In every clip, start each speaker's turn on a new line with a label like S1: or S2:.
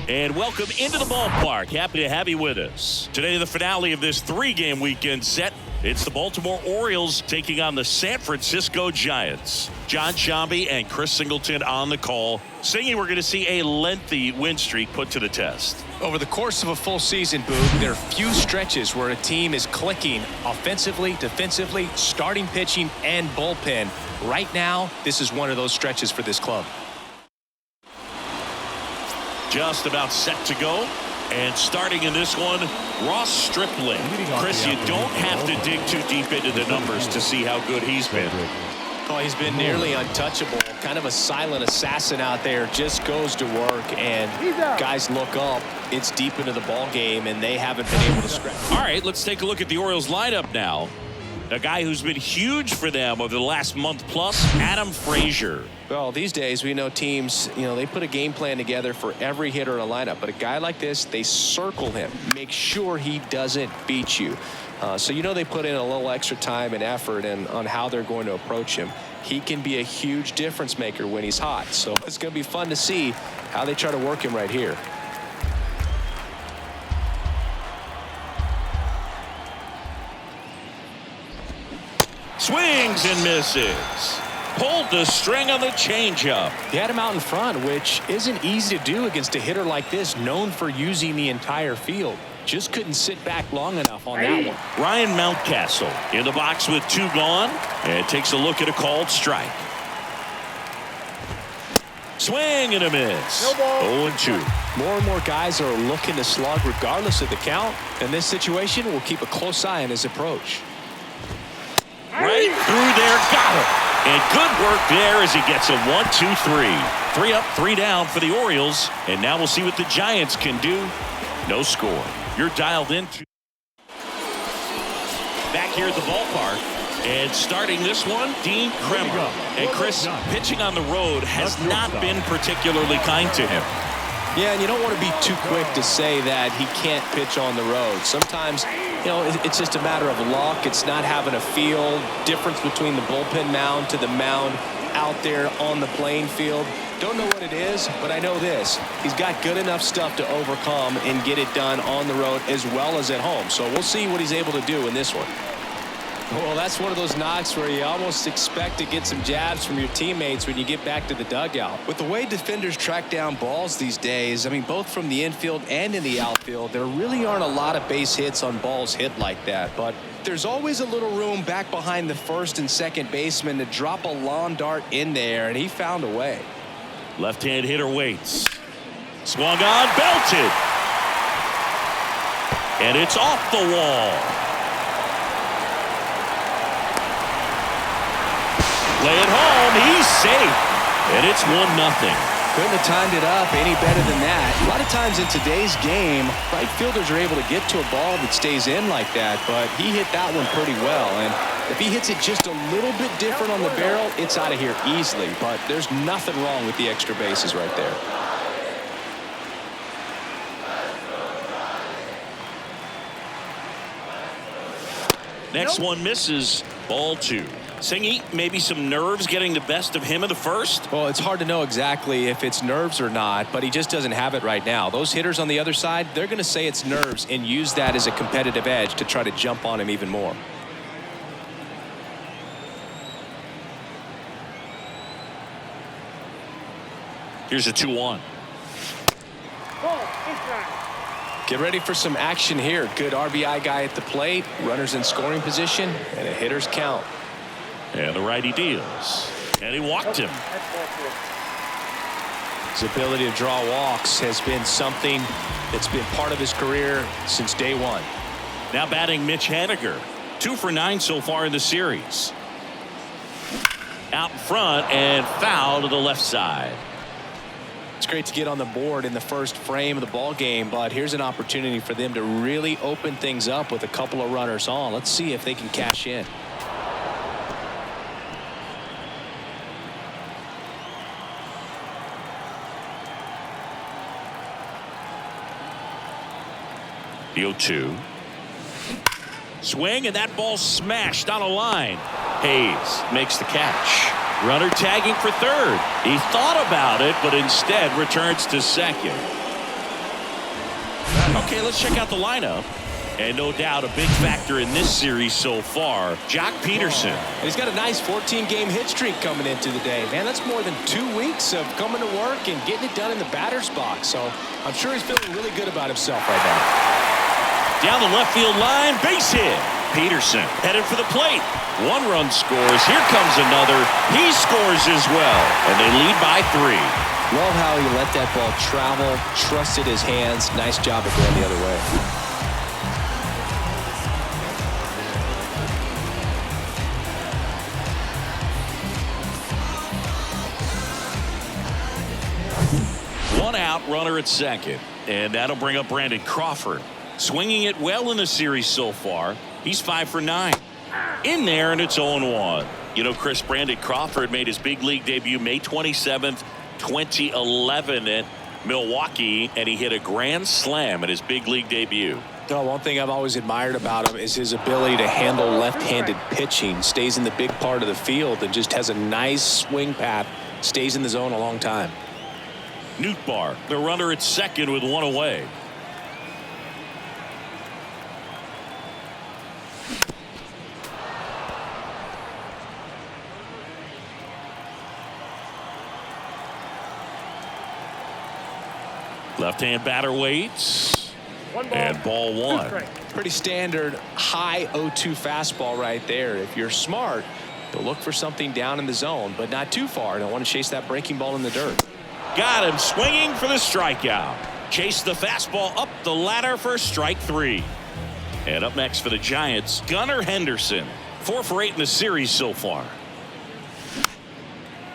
S1: And welcome into the ballpark. Happy to have you with us. Today, the finale of this three-game weekend set. It's the Baltimore Orioles taking on the San Francisco Giants. John Sciambi and Chris Singleton on the call. Singy, we're going to see a lengthy win streak put to the test.
S2: Over the course of a full season, Boog, there are few stretches where a team is clicking offensively, defensively, starting pitching, and bullpen. Right now, this is one of those stretches for this club.
S1: Just about set to go. And starting in this one, Ross Stripling. Chris, you don't have to dig too deep into the numbers to see how good he's been.
S2: Oh, he's been nearly untouchable. Kind of a silent assassin out there. Just goes to work, and guys look up. It's deep into the ball game, and they haven't been able to scratch.
S1: All right, let's take a look at the Orioles lineup now. A guy who's been huge for them over the last month plus, Adam Frazier.
S2: Well, these days we know teams, they put a game plan together for every hitter in a lineup. But a guy like this, they circle him, make sure he doesn't beat you. So they put in a little extra time and effort on how they're going to approach him. He can be a huge difference maker when he's hot. So it's going to be fun to see how they try to work him right here.
S1: Swings and misses. Pulled the string on the changeup.
S2: He had him out in front, which isn't easy to do against a hitter like this, known for using the entire field. Just couldn't sit back long enough on that one.
S1: Ryan Mountcastle in the box with two gone, and takes a look at a called strike. Swing and a miss. 0-2.
S2: More and more guys are looking to slug regardless of the count. In this situation, we'll keep a close eye on his approach.
S1: Right through there, got him. And good work there as he gets a 1-2-3. 3 up, 3 down for the Orioles. And now we'll see what the Giants can do. No score. You're dialed into back here at the ballpark. And starting this one, Dean Kremer. And Chris, pitching on the road has not been particularly kind to him.
S2: Yeah, and you don't want to be too quick to say that he can't pitch on the road. Sometimes, it's just a matter of luck. It's not having a feel. Difference between the bullpen mound to the mound out there on the playing field. Don't know what it is, but I know this. He's got good enough stuff to overcome and get it done on the road as well as at home. So we'll see what he's able to do in this one. Well, that's one of those knocks where you almost expect to get some jabs from your teammates when you get back to the dugout. With the way defenders track down balls these days, both from the infield and in the outfield, there really aren't a lot of base hits on balls hit like that. But there's always a little room back behind the first and second baseman to drop a lawn dart in there, and he found a way.
S1: Left-hand hitter waits. Swung on, belted. And it's off the wall. Play it home. He's safe. And it's 1-0.
S2: Couldn't have timed it up any better than that. A lot of times in today's game, right fielders are able to get to a ball that stays in like that, but he hit that one pretty well. And if he hits it just a little bit different on the barrel, it's out of here easily. But there's nothing wrong with the extra bases right there.
S1: Next one misses. Ball 2. Singy, maybe some nerves getting the best of him in the first?
S2: Well, it's hard to know exactly if it's nerves or not, but he just doesn't have it right now. Those hitters on the other side, they're going to say it's nerves and use that as a competitive edge to try to jump on him even more.
S1: Here's a 2-1.
S2: Get ready for some action here. Good RBI guy at the plate, runners in scoring position, and a hitter's count.
S1: And the righty deals. And he walked him.
S2: His ability to draw walks has been something that's been part of his career since day one.
S1: Now batting Mitch Haniger. 2 for 9 so far in the series. Out in front and foul to the left side.
S2: It's great to get on the board in the first frame of the ball game, but here's an opportunity for them to really open things up with a couple of runners on. Let's see if they can cash in.
S1: The 0-2. Swing, and that ball smashed on a line. Hayes makes the catch. Runner tagging for third. He thought about it, but instead returns to second. Okay, let's check out the lineup. And no doubt a big factor in this series so far, Jock Peterson.
S2: He's got a nice 14-game hit streak coming into the day. Man, that's more than 2 weeks of coming to work and getting it done in the batter's box. So I'm sure he's feeling really good about himself right now.
S1: Down the left field line, base hit. Peterson headed for the plate. 1 run scores. Here comes another. He scores as well. And they lead by 3.
S2: Love how he let that ball travel, trusted his hands. Nice job of going the other way.
S1: One out, runner at second. And that'll bring up Brandon Crawford. Swinging it well in the series so far. He's 5 for 9. In there, and it's 0-1. You know, Chris, Brandon Crawford made his big league debut May 27th, 2011 at Milwaukee, and he hit a grand slam at his big league debut.
S2: No, one thing I've always admired about him is his ability to handle left-handed pitching. Stays in the big part of the field and just has a nice swing path. Stays in the zone a long time.
S1: Nootbaar, the runner at second with 1 away. Left-hand batter waits. And ball 1.
S2: Pretty standard high 0-2 fastball right there. If you're smart, you'll look for something down in the zone, but not too far. Don't want to chase that breaking ball in the dirt.
S1: Got him swinging for the strikeout. Chase the fastball up the ladder for strike 3. And up next for the Giants, Gunnar Henderson. 4 for 8 in the series so far.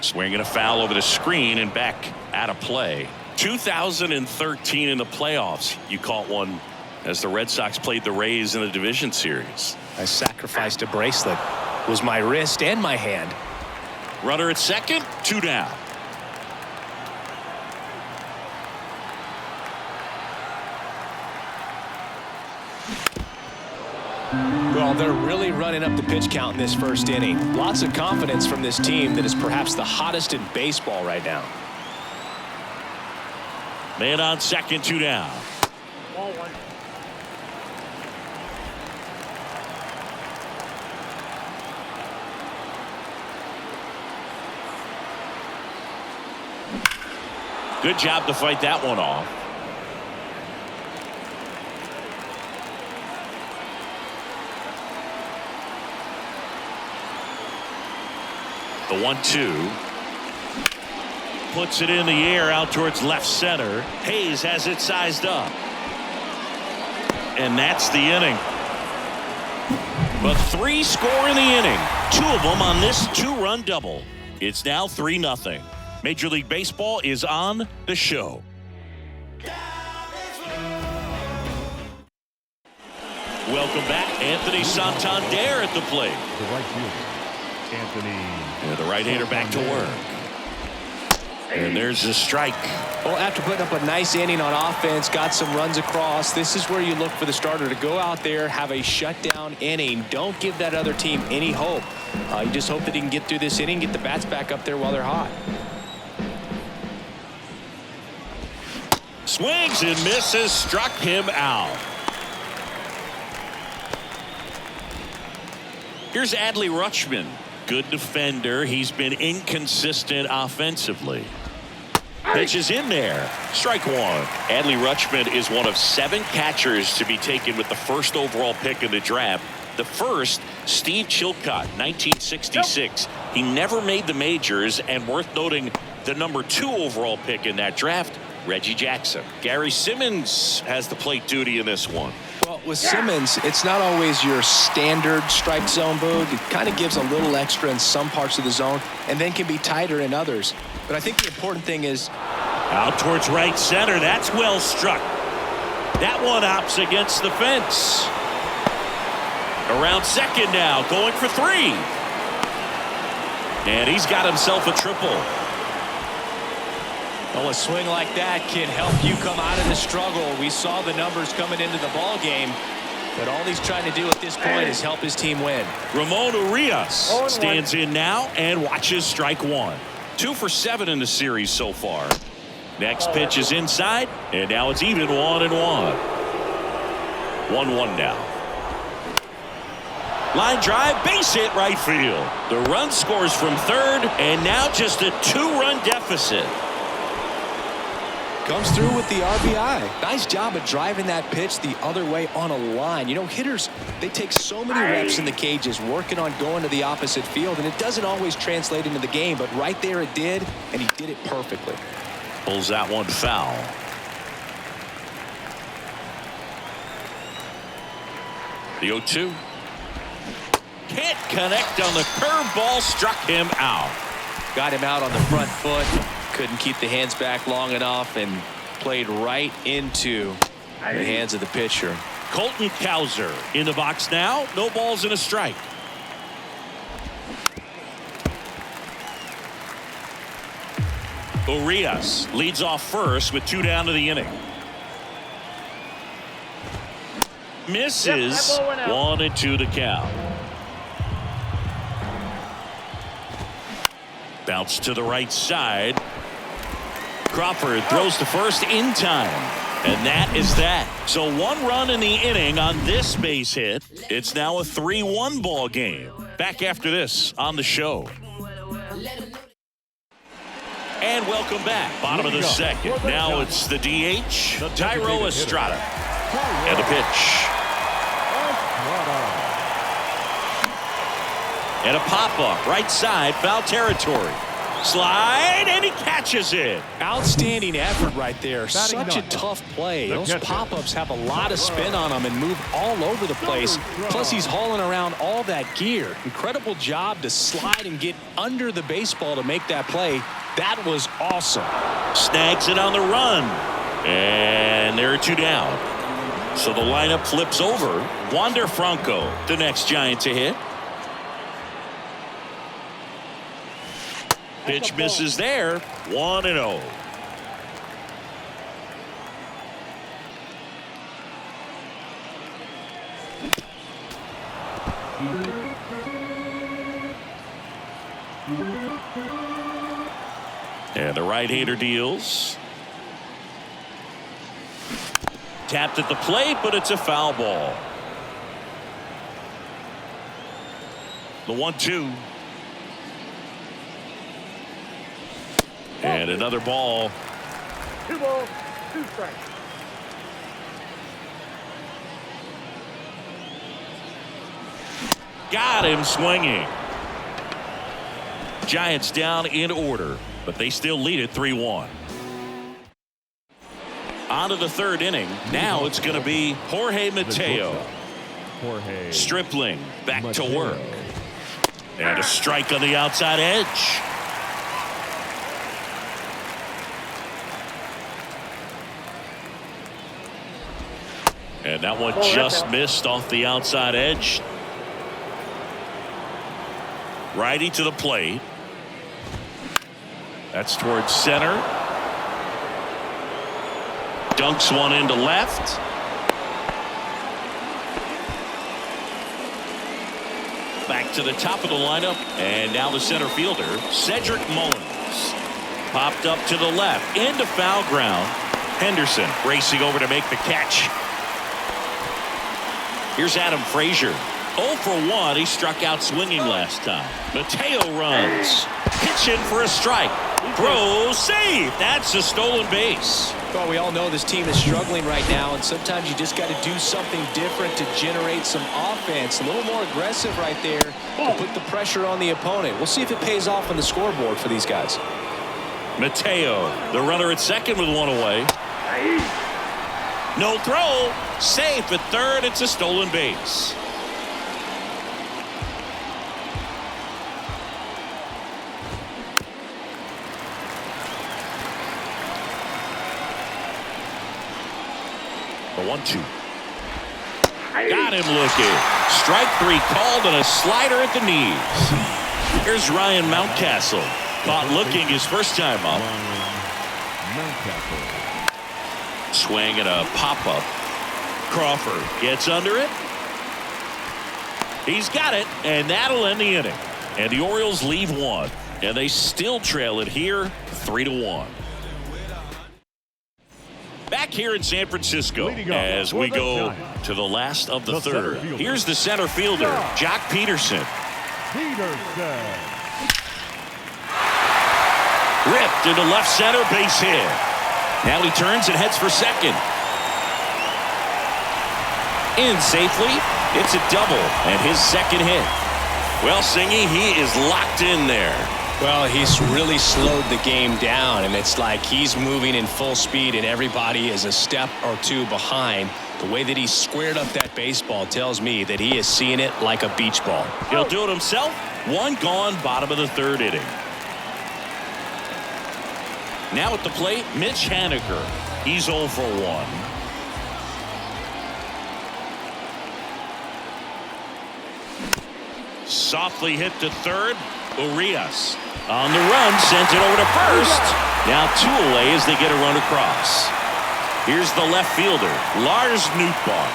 S1: Swinging a foul over the screen and back out of play. 2013 in the playoffs, you caught one as the Red Sox played the Rays in the division series.
S2: I sacrificed a bracelet. It was my wrist and my hand.
S1: Runner at second, 2 down.
S2: Well, they're really running up the pitch count in this first inning. Lots of confidence from this team that is perhaps the hottest in baseball right now.
S1: Man on second, 2 down.
S3: Ball 1.
S1: Good job to fight that one off. The 1-2. Puts it in the air out towards left center. Hayes has it sized up. And that's the inning. But 3 score in the inning. 2 of them on this 2-run double. It's now 3-0. Major League Baseball is on the show. Welcome back. Anthony Santander at the plate.
S3: The right fielder, Anthony.
S1: And the right-hander back to work. And there's the strike.
S2: Well, after putting up a nice inning on offense, got some runs across, this is where you look for the starter to go out there, have a shutdown inning. Don't give that other team any hope. You just hope that he can get through this inning, get the bats back up there while they're hot.
S1: Swings and misses, struck him out. Here's Adley Rutschman. Good defender. He's been inconsistent offensively. Pitch is in there. Strike 1. Adley Rutschman is one of 7 catchers to be taken with the first overall pick in the draft. The first, Steve Chilcott, 1966. He never made the majors, and worth noting, the number 2 overall pick in that draft, Reggie Jackson. Gary Simmons has the plate duty in this one.
S2: Well, with Simmons, it's not always your standard strike zone, Boog. It kind of gives a little extra in some parts of the zone and then can be tighter in others. But I think the important thing is
S1: out towards right center. That's well struck. That one opts against the fence. Around second now, going for 3. And he's got himself a triple.
S2: well, a swing like that can help you come out of the struggle. We saw the numbers coming into the ball game, but all he's trying to do at this point is help his team win.
S1: Ramon Urias stands in now and watches strike 1. 2 for 7 in the series so far. Next pitch is inside, and now it's even 1-1. 1-1 now. Line drive, base hit right field. The run scores from third, and now just a 2-run deficit.
S2: Comes through with the RBI. Nice job of driving that pitch the other way on a line. You know, hitters, they take so many reps in the cages working on going to the opposite field, and it doesn't always translate into the game, but right there it did, and he did it perfectly.
S1: Pulls that one foul. The 0-2. Can't connect on the curveball, struck him out.
S2: Got him out on the front foot. Couldn't keep the hands back long enough and played right into the hands of the pitcher.
S1: Colton Cowser in the box now. No balls and a strike. Urias leads off first with 2 down to the inning. Misses. 1-2 to count. Bounce to the right side. Crawford throws to first in time. And that is that. So 1 run in the inning on this base hit. It's now a 3-1 ball game. Back after this on the show. And welcome back. Bottom of the second. Now it's the DH, Thairo Estrada. And the pitch. And a pop-up right side, foul territory. Slide, and he catches it.
S2: Outstanding effort right there. Such a tough play. Those pop-ups have a lot of spin on them and move all over the place. Plus, he's hauling around all that gear. Incredible job to slide and get under the baseball to make that play. That was awesome.
S1: Snags it on the run. And there are 2 down. So the lineup flips over. Wander Franco, the next Giant to hit. Pitch misses there. 1-0. And the right-hander deals. Tapped at the plate, but it's a foul ball. The 1-2. And another ball.
S3: 2 balls, 2 strikes.
S1: Got him swinging. Giants down in order, but they still lead it 3-1. On to the 3rd inning. Now it's going to be Jorge Mateo. Stripling back to work. And a strike on the outside edge. And that one just missed off the outside edge. Righty to the plate. That's towards center. Dunks one into left. Back to the top of the lineup. And now the center fielder, Cedric Mullins. Popped up to the left. Into foul ground. Henderson racing over to make the catch. Here's Adam Frazier. 0 for 1. He struck out swinging last time. Mateo runs. Pitch in for a strike. Throw, save. That's a stolen base.
S2: Well, we all know this team is struggling right now, and sometimes you just got to do something different to generate some offense. A little more aggressive right there to put the pressure on the opponent. We'll see if it pays off on the scoreboard for these guys.
S1: Mateo, the runner at second with 1 away. No throw. Safe at third. It's a stolen base. The 1-2. Got him looking. Strike 3 called and a slider at the knees. Here's Ryan Mountcastle. Caught looking his first time up. Swing and a pop-up. Crawford gets under it. He's got it, and that'll end the inning. And the Orioles leave 1, and they still trail it here 3-1. Back here in San Francisco as we go to the last of the third. Here's the center fielder, Jock Peterson. Ripped into left center, base hit. Now he turns and heads for second. In safely, it's a double and his second hit. Well, Singy, he is locked in there.
S2: Well, he's really slowed the game down, and it's like he's moving in full speed and everybody is a step or two behind. The way that he squared up that baseball tells me that he is seeing it like a beach ball.
S1: He'll do it himself. One gone, bottom of the third inning. Now at the plate, Mitch Haniger. He's 0 for 1. Softly hit to third. Urias on the run, sends it over to first. Now 2 away as they get a run across. Here's the left fielder, Lars Nootbaar.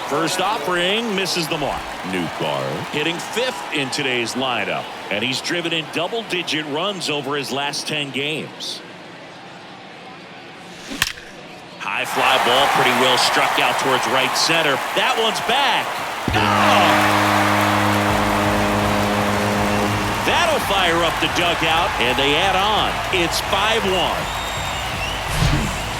S1: First offering misses the mark. Nootbaar hitting 5th in today's lineup, and he's driven in double-digit runs over his last 10 games. High fly ball, pretty well struck out towards right center. That one's back. Oh! That'll fire up the dugout, and they add on. It's 5-1.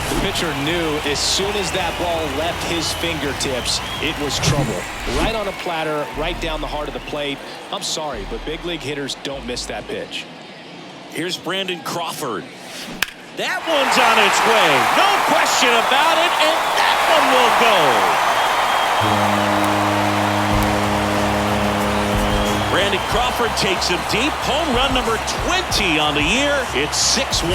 S2: The pitcher knew as soon as that ball left his fingertips, it was trouble. Right on a platter, right down the heart of the plate. I'm sorry, but big league hitters don't miss that pitch.
S1: Here's Brandon Crawford. That one's on its way. No question about it, and that one will go. Brandon Crawford takes him deep. Home run number 20 on the year. It's 6-1.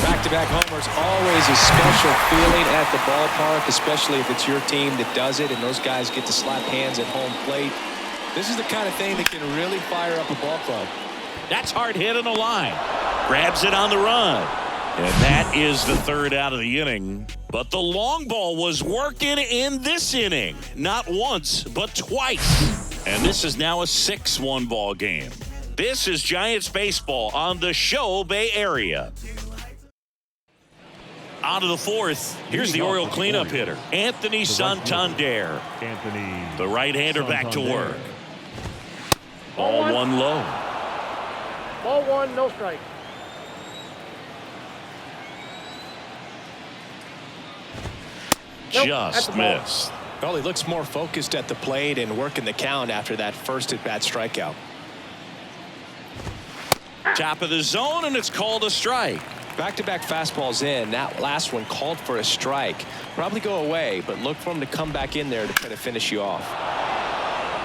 S2: Back-to-back homers, always a special feeling at the ballpark, especially if it's your team that does it and those guys get to slap hands at home plate. This is the kind of thing that can really fire up a ball club.
S1: That's hard hit on the line. Grabs it on the run. And that is the third out of the inning. But the long ball was working in this inning. Not once, but twice. And this is now a 6-1 ball game. This is Giants baseball on the Show Bay Area. On to the fourth. Here's the Oriole cleanup hitter, Anthony Santander. The right-hander back to work. Ball one low.
S3: Ball 1, no strike.
S1: Just missed.
S2: Well, he looks more focused at the plate and working the count after that first at-bat strikeout.
S1: Top of the zone, and it's called a strike.
S2: Back-to-back fastballs in. That last one called for a strike. Probably go away, but look for him to come back in there to try to finish you off.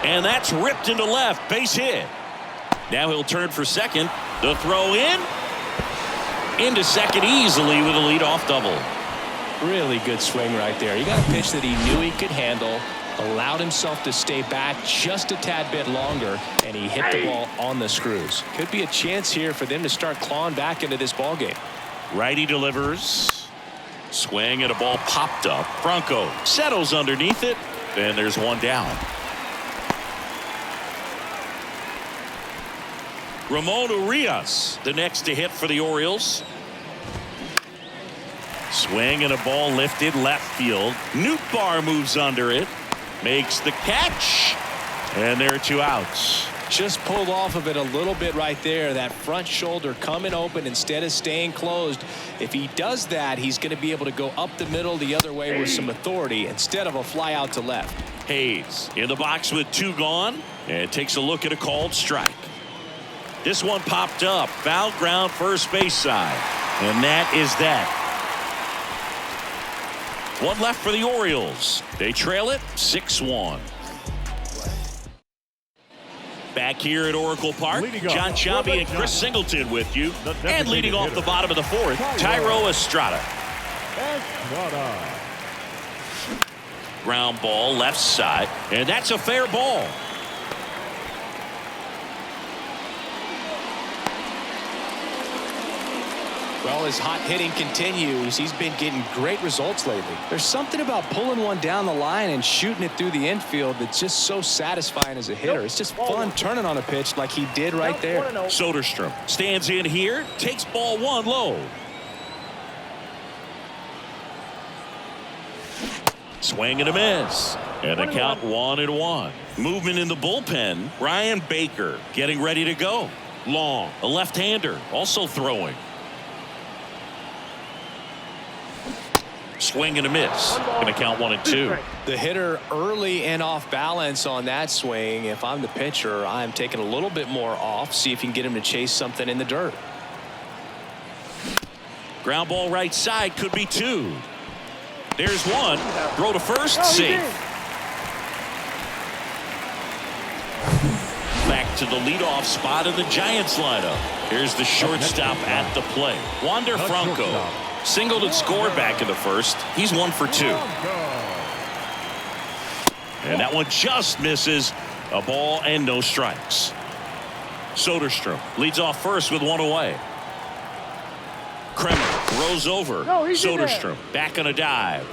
S1: And that's ripped into left. Base hit. Now he'll turn for second. The throw in. Into second easily with a leadoff double.
S2: Really good swing right there. You got a pitch that he knew he could handle, allowed himself to stay back just a tad bit longer, and he hit the ball on the screws. Could be a chance here for them to start clawing back into this ball game.
S1: Righty delivers. Swing and a ball popped up. Franco settles underneath it, and there's one down. Ramon Urias, the next to hit for the Orioles. Swing and a ball lifted left field. Nootbaar moves under it. Makes the catch. And there are 2 outs.
S2: Just pulled off of it a little bit right there. That front shoulder coming open instead of staying closed. If he does that, he's going to be able to go up the middle the other way with some authority instead of a fly out to left.
S1: Hayes in the box with 2 gone. And takes a look at a called strike. This one popped up. Foul ground first base side. And that is that. One left for the Orioles. They trail it 6-1. Back here at Oracle Park, John Sciambi and Chris Singleton with you. And leading off the bottom of the fourth, Thairo Estrada. Ground ball left side, and that's a fair ball.
S2: Well, his hot hitting continues. He's been getting great results lately. There's something about pulling one down the line and shooting it through the infield that's just so satisfying as a hitter. It's just fun turning on a pitch like he did right there.
S1: Soderstrom stands in here, takes ball one low. Swing and a miss. And the count 1-1. Movement in the bullpen. Ryan Baker getting ready to go. Long, a left-hander, also throwing. Swing and a miss. Going to count 1-2.
S2: The hitter early and off balance on that swing. If I'm the pitcher, I'm taking a little bit more off. See if you can get him to chase something in the dirt.
S1: Ground ball right side, could be two. There's one. Throw to first, safe. Back to the leadoff spot in the Giants lineup. Here's the shortstop at the plate. Wander Franco singled and scored back in the first. He's 1 for 2. And that one just misses. A ball and no strikes. Soderstrom leads off first with one away. Kremer rolls over. Soderstrom back on a dive.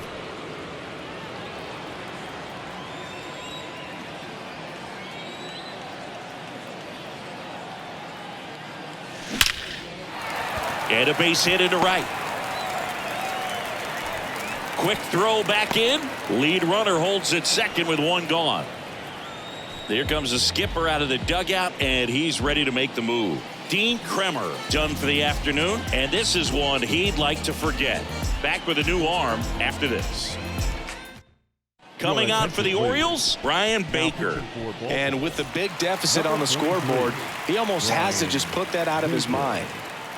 S1: And a base hit into right. Quick throw back in. Lead runner holds at second with one gone. Here comes the skipper out of the dugout, and he's ready to make the move. Dean Kremer done for the afternoon, and this is one he'd like to forget. Back with a new arm after this. Coming on for the Orioles, Ryan Baker.
S2: And with the big deficit on the scoreboard, he almost has to just put that out of his mind.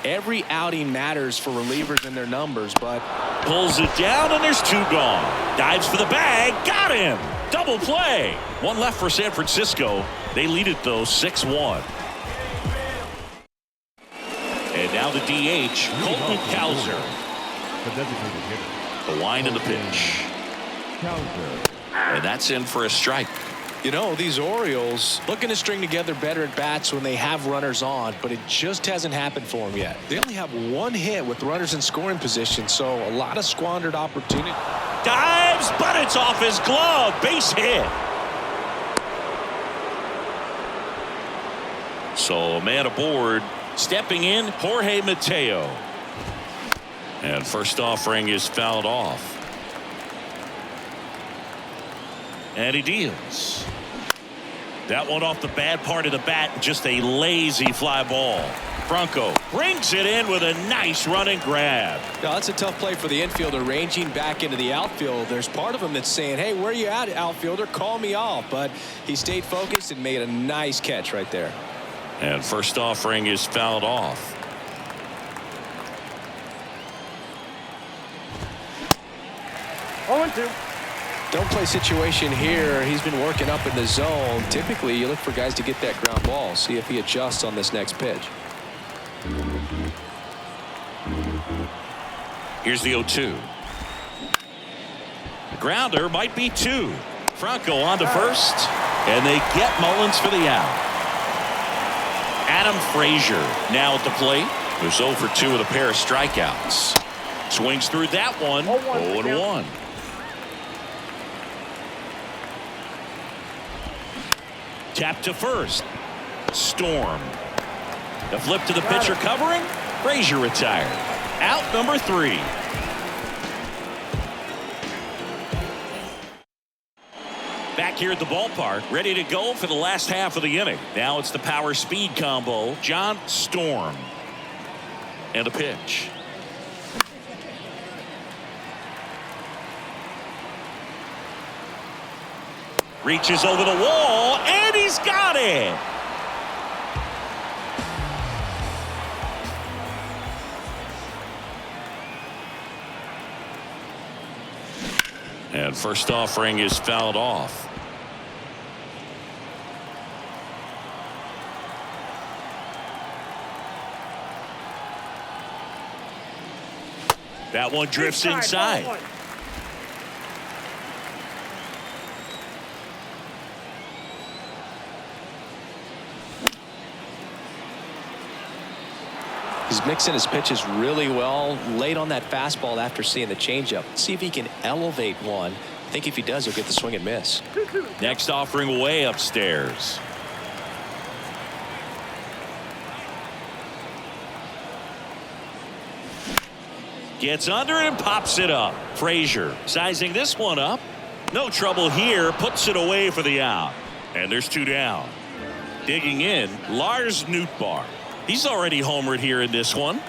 S2: Every outing matters for relievers and their numbers, but
S1: pulls it down, and there's two gone. Dives for the bag, got him. Double play. One left for San Francisco. They lead it though 6-1. And now the DH, Colton Cowser. The wind of the pitch. And that's in for a strike.
S2: You know, these Orioles looking to string together better at bats when they have runners on, but it just hasn't happened for them yet. They only have one hit with runners in scoring position, so a lot of squandered opportunity.
S1: Dives, but it's off his glove. Base hit. So a man aboard. Stepping in, Jorge Mateo. And first offering is fouled off. And he deals. That one off the bad part of the bat, just a lazy fly ball. Franco brings it in with a nice run and grab.
S2: Now, that's a tough play for the infielder ranging back into the outfield. There's part of him that's saying, hey, where you at, outfielder? Call me off. But he stayed focused and made a nice catch right there.
S1: And first offering is fouled off.
S3: Oh, 2.
S2: Don't play situation here. He's been working up in the zone. Typically, you look for guys to get that ground ball. See if he adjusts on this next pitch.
S1: Here's the 0-2. The grounder might be 2. Franco on to first. And they get Mullins for the out. Adam Frazier now at the plate. Who's 0 for 2 with a pair of strikeouts. Swings through that one. 0-1. Tap to first. Storm. The flip to the pitcher covering. Frazier retired. Out number 3. Back here at the ballpark, ready to go for the last half of the inning. Now it's the power speed combo. John Storm. And a pitch. Reaches over the wall, and he's got it. And first offering is fouled off. That one drifts inside.
S2: He's mixing his pitches really well. Late on that fastball after seeing the changeup. See if he can elevate one. I think if he does, he'll get the swing and miss.
S1: Next offering way upstairs. Gets under it and pops it up. Frazier sizing this one up. No trouble here. Puts it away for the out. And there's 2 down. Digging in, Lars Nootbaar. He's already homered here in this one.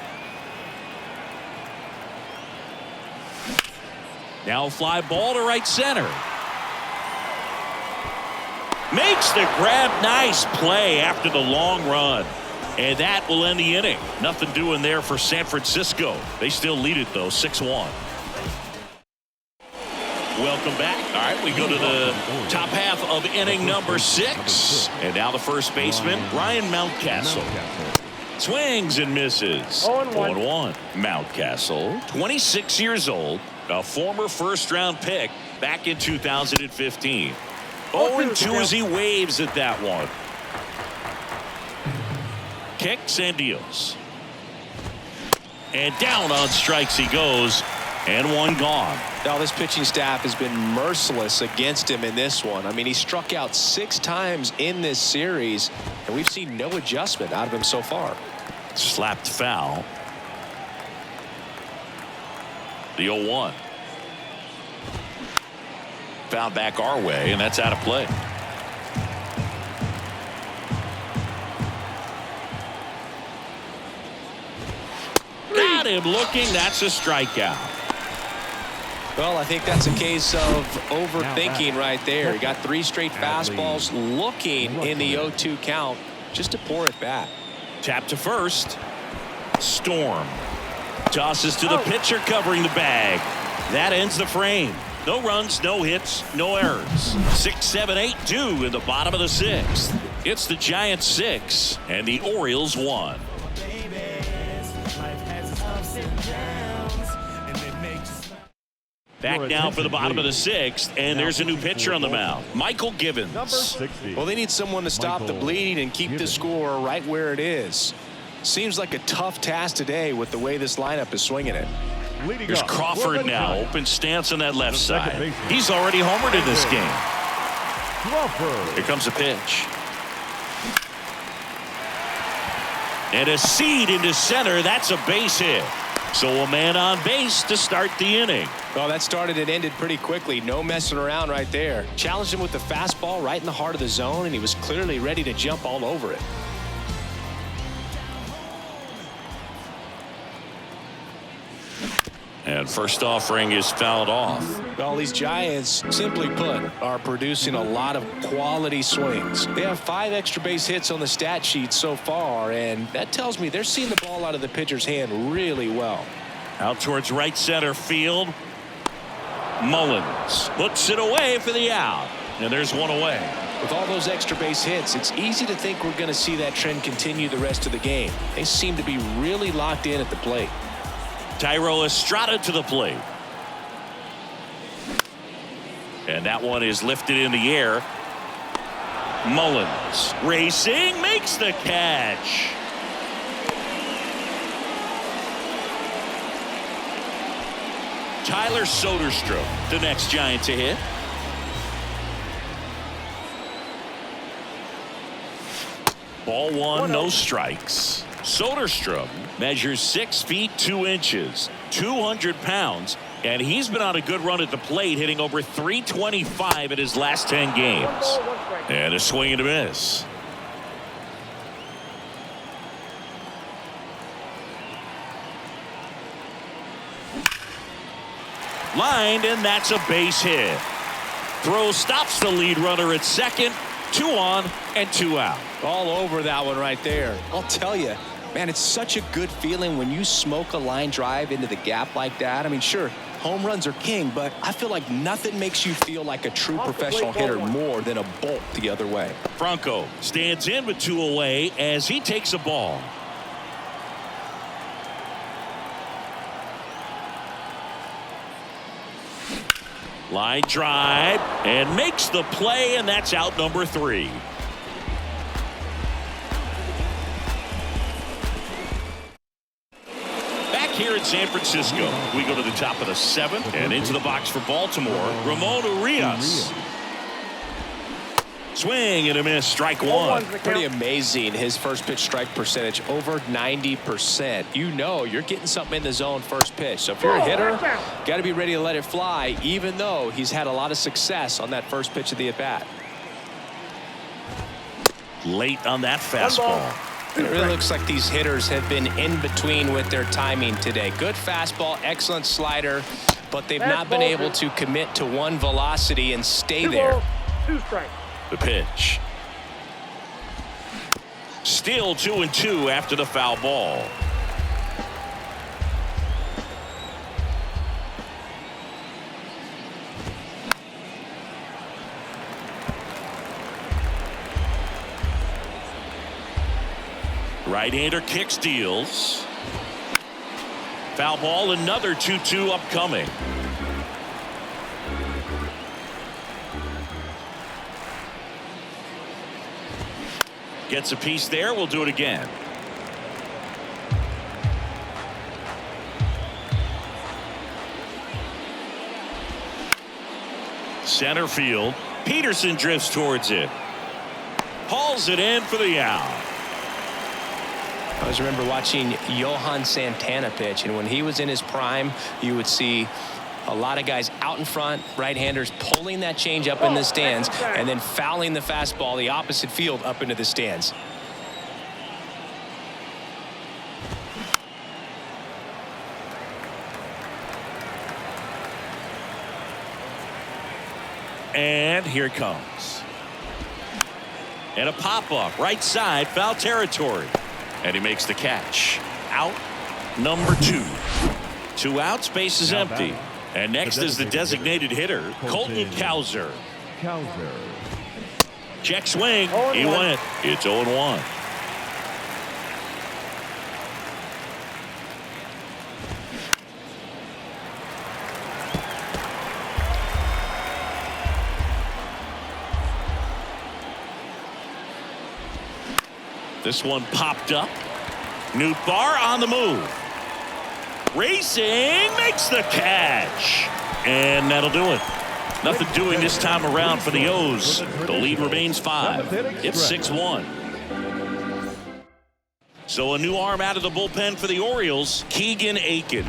S1: Now fly ball to right center. Makes the grab. Nice play after the long run. And that will end the inning. Nothing doing there for San Francisco. They still lead it, though, 6-1. Welcome back. All right, we go to the top half of inning number 6. And now the first baseman, Ryan Mountcastle. Swings and misses. 0-1. Mountcastle, 26 years old, a former first-round pick back in 2015. 0-2 as he waves at that one. Kicks and deals. And down on strikes he goes. And one gone.
S2: Now this pitching staff has been merciless against him in this one. I mean, he struck out 6 times in this series, and we've seen no adjustment out of him so far.
S1: Slapped foul. The 0-1. Foul back our way, and that's out of play. Got him looking. That's a strikeout.
S2: Well, I think that's a case of overthinking right there. He got 3 straight fastballs looking in the 0-2 count just to pour it back.
S1: Tap to first. Storm tosses to the pitcher covering the bag. That ends the frame. No runs, no hits, no errors. 6, 7, 8, 2 in the bottom of the 6th. It's the Giants 6 and the Orioles 1. Back now for the bottom of the 6th, and there's a new pitcher on the mound, Michael Givens.
S2: Well, they need someone to stop the bleeding and keep the score right where it is. Seems like a tough task today with the way this lineup is swinging it.
S1: Here's Crawford now, open stance on that left side. He's already homered in this game. Here comes a pitch. And a seed into center. That's a base hit. So a man on base to start the inning.
S2: Well, that started and ended pretty quickly. No messing around right there. Challenged him with the fastball right in the heart of the zone, and he was clearly ready to jump all over it.
S1: And first offering is fouled off.
S2: Well, these Giants, simply put, are producing a lot of quality swings. They have 5 extra base hits on the stat sheet so far, and that tells me they're seeing the ball out of the pitcher's hand really well.
S1: Out towards right center field. Mullins puts it away for the out. And there's one away.
S2: With all those extra base hits, it's easy to think we're going to see that trend continue the rest of the game. They seem to be really locked in at the plate.
S1: Thairo Estrada to the plate. And that one is lifted in the air. Mullins racing, makes the catch. Tyler Soderstrom, the next Giant to hit. Ball 1, no strikes. Soderstrom measures 6 feet 2 inches, 200 pounds, and he's been on a good run at the plate, hitting over .325 in his last 10 games. And a swing and a miss. Lined, and that's a base hit. Throw stops the lead runner at second. 2 on and 2 out.
S2: All over that one right there. I'll tell you, man, it's such a good feeling when you smoke a line drive into the gap like that. I mean, sure, home runs are king, but I feel like nothing makes you feel like a true professional hitter more than a bolt the other way.
S1: Franco stands in with 2 away as he takes a ball. Line drive and makes the play, and that's out number 3. here in San Francisco. We go to the top of the 7th and into the box for Baltimore. Ramon Urias. Swing and a miss. Strike one.
S2: Pretty amazing. His first pitch strike percentage over 90%. You know you're getting something in the zone first pitch. So if you're a hitter, got to be ready to let it fly, even though he's had a lot of success on that first pitch of the at-bat.
S1: Late on that fastball.
S2: It really looks like these hitters have been in between with their timing today. Good fastball, excellent slider, but they've not been able to commit to one velocity and stay there.
S3: 2 strikes.
S1: The pitch. Still 2-2 after the foul ball. Right-hander kicks, deals. Foul ball, another 2-2 upcoming. Gets a piece there. We'll do it again. Center field. Peterson drifts towards it. Hauls it in for the out.
S2: I always remember watching Johan Santana pitch, and when he was in his prime, you would see a lot of guys out in front, right-handers pulling that change up in the stands and then fouling the fastball the opposite field up into the stands.
S1: And here it comes. And a pop-up right side, foul territory. And he makes the catch. Out number 2. 2 outs, base is empty. And next is the designated hitter, Colton Cowser. Check swing. He went. It's 0-1. This one popped up. Nootbaar on the move. Racing, makes the catch. And that'll do it. Nothing doing this time around for the O's. The lead remains 5. It's 6-1. So a new arm out of the bullpen for the Orioles, Keegan Aiken.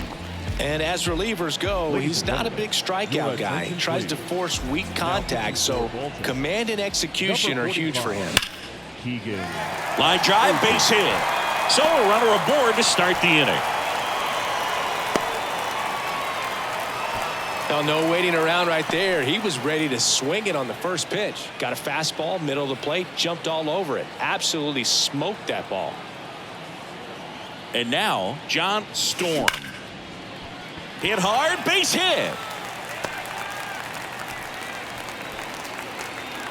S2: And as relievers go, he's not a big strikeout guy. He tries to force weak contact, so command and execution are huge for him.
S1: Line drive, base hit. So a runner aboard to start the inning.
S2: Oh, no waiting around right there. He was ready to swing it on the first pitch. Got a fastball, middle of the plate, jumped all over it. Absolutely smoked that ball.
S1: And now, John Storm. Hit hard, base hit.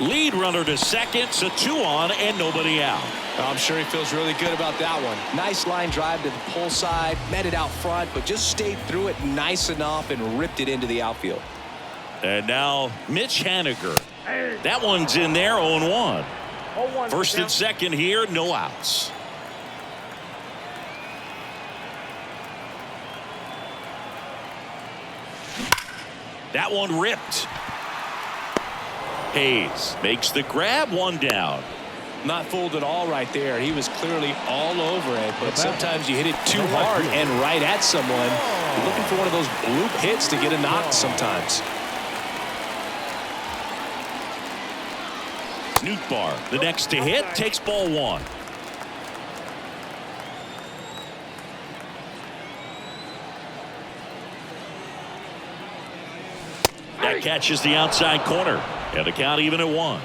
S1: Lead runner to second, so 2 on and nobody out.
S2: I'm sure he feels really good about that one. Nice line drive to the pull side, met it out front, but just stayed through it nice enough and ripped it into the outfield.
S1: And now Mitch Haniger. That one's in there, 0-1. First and second here, no outs. That one ripped. Hayes makes the grab, 1 down.
S2: Not fooled at all right there. He was clearly all over it, but sometimes you hit it too hard and right at someone. You're looking for one of those bloop hits to get a knock sometimes.
S1: Nootbaar, the next to hit, takes ball 1. That catches the outside corner. And the count even at 1.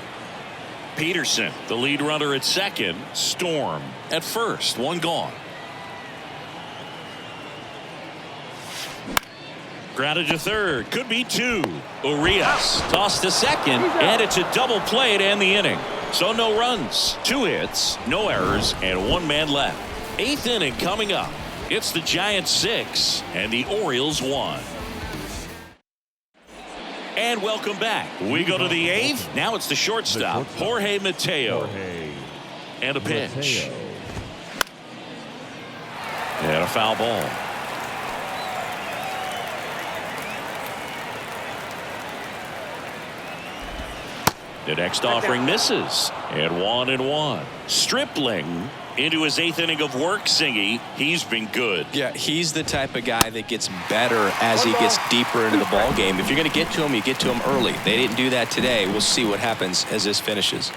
S1: Peterson, the lead runner at second. Storm at first. 1 gone. Grounded to third. Could be 2. Urias tossed to second. And it's a double play to end the inning. So no runs, 2 hits, no errors, and 1 man left. 8th inning coming up. It's the Giants 6 and the Orioles 1. And welcome back. We go to the 8th. Now it's the shortstop, Jorge Mateo. And a pitch. And a foul ball. The next offering misses. And 1-1. Stripling into his 8th inning of work, Singy. He's been good.
S2: Yeah, he's the type of guy that gets better as he gets deeper into the ball game. If you're going to get to him, you get to him early. They didn't do that today. We'll see what happens as this finishes.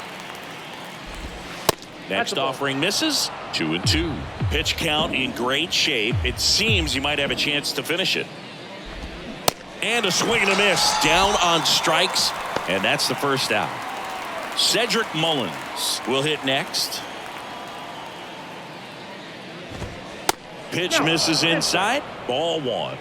S1: Next offering misses. 2-2. Pitch count in great shape. It seems he might have a chance to finish it. And a swing and a miss. Down on strikes. And that's the first out. Cedric Mullins will hit next. Pitch misses inside. Ball 1.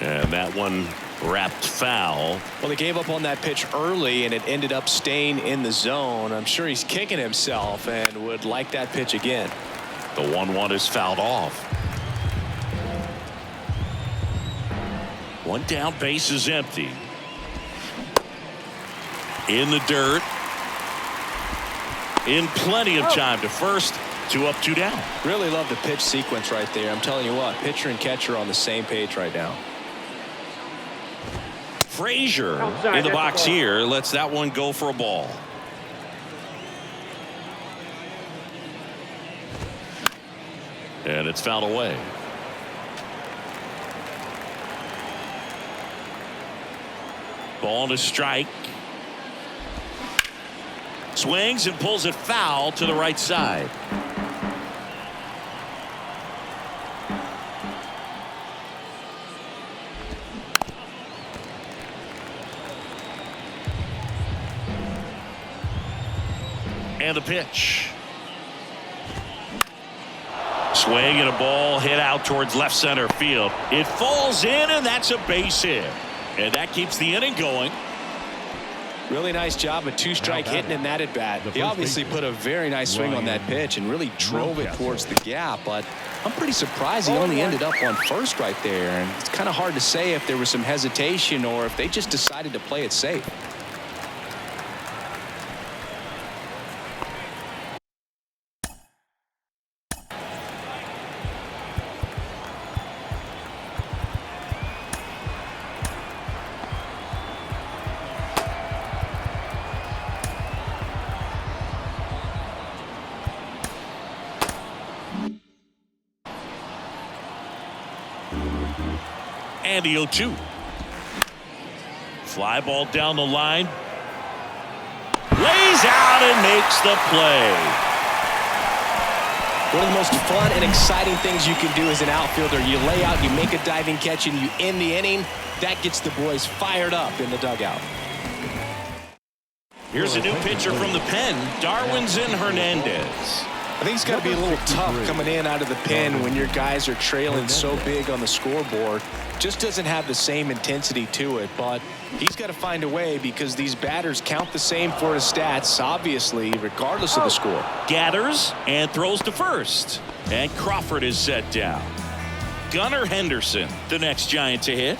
S1: And that one wrapped foul.
S2: Well, they gave up on that pitch early, and it ended up staying in the zone. I'm sure he's kicking himself and would like that pitch again.
S1: The 1-1 is fouled off. One down, base is empty. In the dirt. In plenty of time to first. 2 up, 2 down.
S2: Really love the pitch sequence right there. I'm telling you what, pitcher and catcher are on the same page right now.
S1: Frazier in the box here lets that one go for a ball. And it's fouled away. Ball to strike. Swings and pulls it foul to the right side. And the pitch. Swing and a ball hit out towards left center field. It falls in, and that's a base hit. And that keeps the inning going.
S2: Really nice job, a 2-strike hitting in that at bat. He obviously put a very nice swing on that pitch and really drove it towards the gap, but I'm pretty surprised he only ended up on first right there. And it's kind of hard to say if there was some hesitation or if they just decided to play it safe.
S1: And the 0-2. Fly ball down the line. Lays out and makes the play.
S2: One of the most fun and exciting things you can do as an outfielder. You lay out, you make a diving catch, and you end the inning. That gets the boys fired up in the dugout.
S1: Here's a new pitcher from the pen, Darwinzon Hernandez.
S2: I think it's got to be a little tough coming in out of the pen when your guys are trailing so big on the scoreboard. Just doesn't have the same intensity to it, but he's got to find a way because these batters count the same for his stats, obviously, regardless of the score.
S1: Gathers and throws to first. And Crawford is set down. Gunnar Henderson, the next Giant to hit.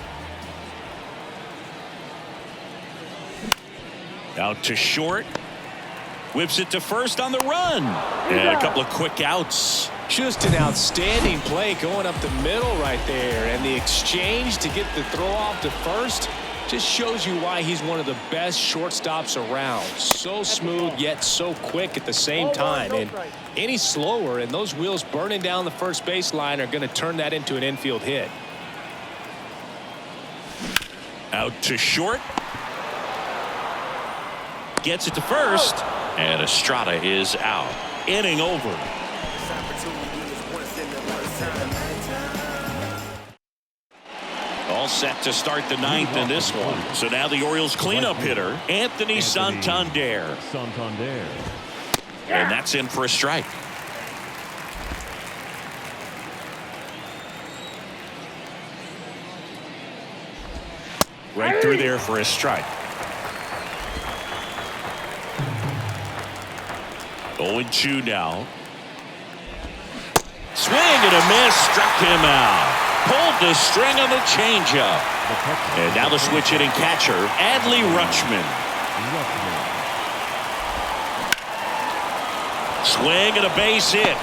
S1: Out to short. Whips it to first on the run. And a couple of quick outs.
S2: Just an outstanding play going up the middle right there. And the exchange to get the throw off to first just shows you why he's one of the best shortstops around. So smooth yet so quick at the same time. And any slower and those wheels burning down the first baseline are going to turn that into an infield hit.
S1: Out to short. Gets it to first. And Estrada is out. Inning over. All set to start the 9th in this one. So now the Orioles cleanup hitter, Anthony Santander. And that's in for a strike. Right through there for a strike. 0-2 now. Swing and a miss, struck him out. Pulled the string on the changeup. And now the switch hitting catcher, Adley Rutschman. Swing and a base hit.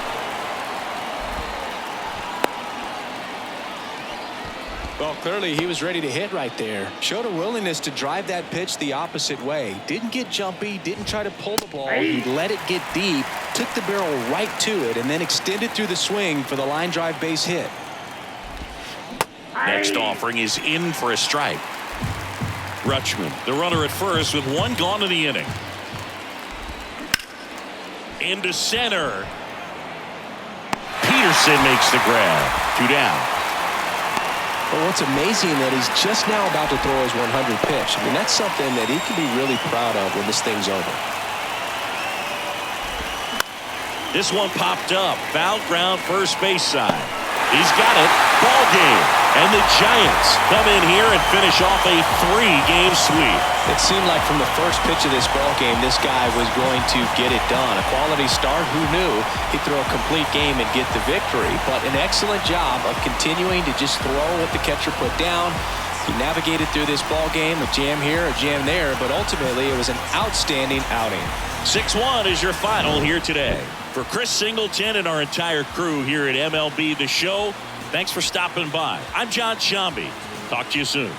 S2: Well, clearly he was ready to hit right there. Showed a willingness to drive that pitch the opposite way. Didn't get jumpy, didn't try to pull the ball. He let it get deep, took the barrel right to it, and then extended through the swing for the line drive base hit.
S1: Next offering is in for a strike. Rutschman, the runner at first with one gone in the inning. Into center. Peterson makes the grab. 2 down.
S2: Well, what's amazing that he's just now about to throw his 100th pitch. I mean, that's something that he can be really proud of when this thing's over.
S1: This one popped up. Foul ground first base side. He's got it. Ball game. And the Giants come in here and finish off a 3-game sweep.
S2: It seemed like from the first pitch of this ball game, this guy was going to get it done. A quality start. Who knew he'd throw a complete game and get the victory? But an excellent job of continuing to just throw what the catcher put down. He navigated through this ball game, a jam here, a jam there, but ultimately it was an outstanding outing.
S1: 6-1 is your final here today. For Chris Singleton and our entire crew here at MLB The Show, thanks for stopping by. I'm John Sciambi. Talk to you soon.